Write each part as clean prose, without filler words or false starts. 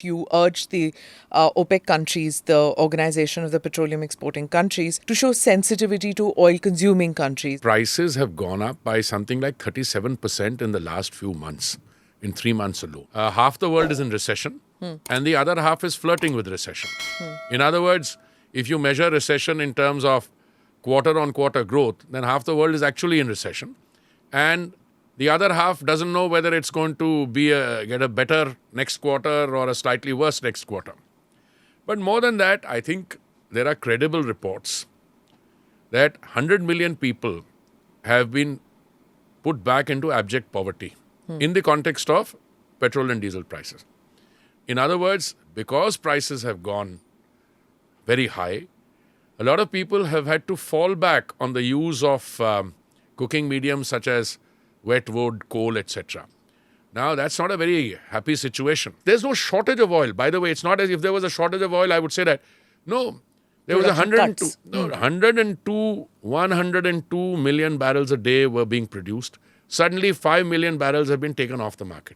You urged the OPEC countries, the Organization of the Petroleum Exporting Countries, to show sensitivity to oil-consuming countries. Prices have gone up by something like 37% in the last few months, in 3 months alone. Half the world is in recession, and the other half is flirting with recession. In other words, if you measure recession in terms of quarter-on-quarter growth, then half the world is actually in recession. And the other half doesn't know whether it's going to be get a better next quarter or a slightly worse next quarter. But more than that, I think there are credible reports that 100 million people have been put back into abject poverty in the context of petrol and diesel prices. In other words, because prices have gone very high, a lot of people have had to fall back on the use of cooking mediums such as wet wood, coal, etc. Now, that's not a very happy situation. There's no shortage of oil. By the way, it's not as if there was a shortage of oil, I would say that. No, there was 102 million barrels a day were being produced. Suddenly, 5 million barrels have been taken off the market.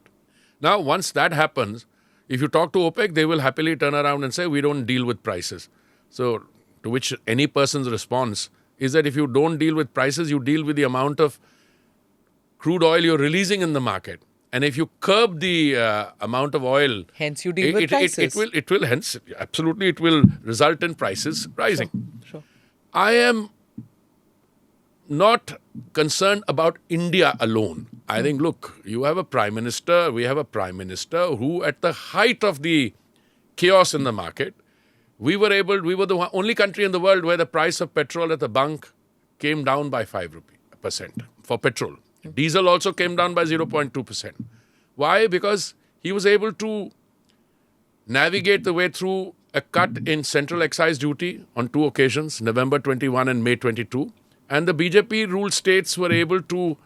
Now, once that happens, if you talk to OPEC, they will happily turn around and say, we don't deal with prices. So, to which any person's response is that if you don't deal with prices, you deal with the amount of crude oil you're releasing in the market. And if you curb the amount of oil, hence you deal with prices. It will hence, absolutely, it will result in prices rising. Sure. I am not concerned about India alone. I think, look, you have a prime minister, we have a prime minister who at the height of the chaos in the market, we were the only country in the world where the price of petrol at the bunk came down by 5% for petrol. Diesel also came down by 0.2%. Why? Because he was able to navigate the way through a cut in central excise duty on 2 occasions, November 21 and May 22. And the BJP-ruled states were able to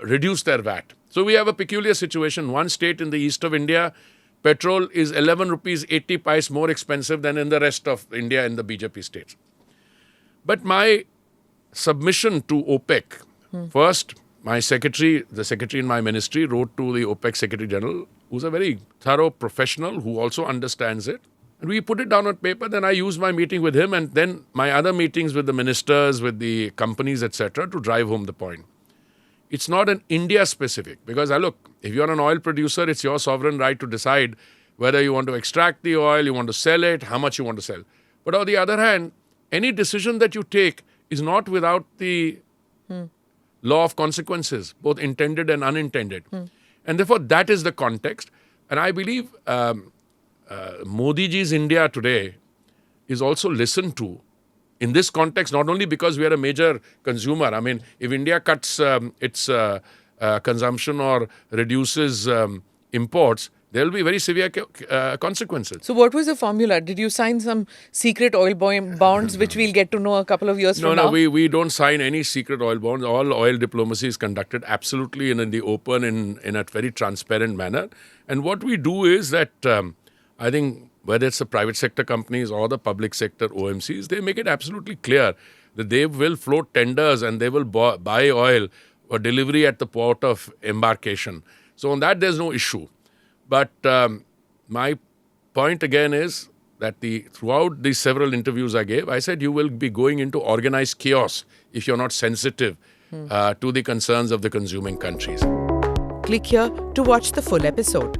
reduce their VAT. So we have a peculiar situation. One state in the east of India, petrol is 11 rupees 80 paise more expensive than in the rest of India in the BJP states. But my submission to OPEC, first, my secretary, the secretary in my ministry, wrote to the OPEC Secretary General, who's a very thorough professional who also understands it. And we put it down on paper. Then I used my meeting with him and then my other meetings with the ministers, with the companies, etc., to drive home the point. It's not an India specific because, look, if you're an oil producer, it's your sovereign right to decide whether you want to extract the oil, you want to sell it, how much you want to sell. But on the other hand, any decision that you take is not without the law of consequences, both intended and unintended. And therefore, that is the context. And I believe Modi ji's India today is also listened to in this context, not only because we are a major consumer. I mean, if India cuts its consumption or reduces imports, there will be very severe consequences. So what was the formula? Did you sign some secret oil bonds, which we'll get to know a couple of years from now? No, we don't sign any secret oil bonds. All oil diplomacy is conducted absolutely in the open, in a very transparent manner. And what we do is that I think whether it's the private sector companies or the public sector OMCs, they make it absolutely clear that they will float tenders and they will buy oil or delivery at the port of embarkation. So on that, there's no issue. But my point again is that throughout these several interviews I gave, I said you will be going into organized chaos if you're not sensitive to the concerns of the consuming countries. Click here to watch the full episode.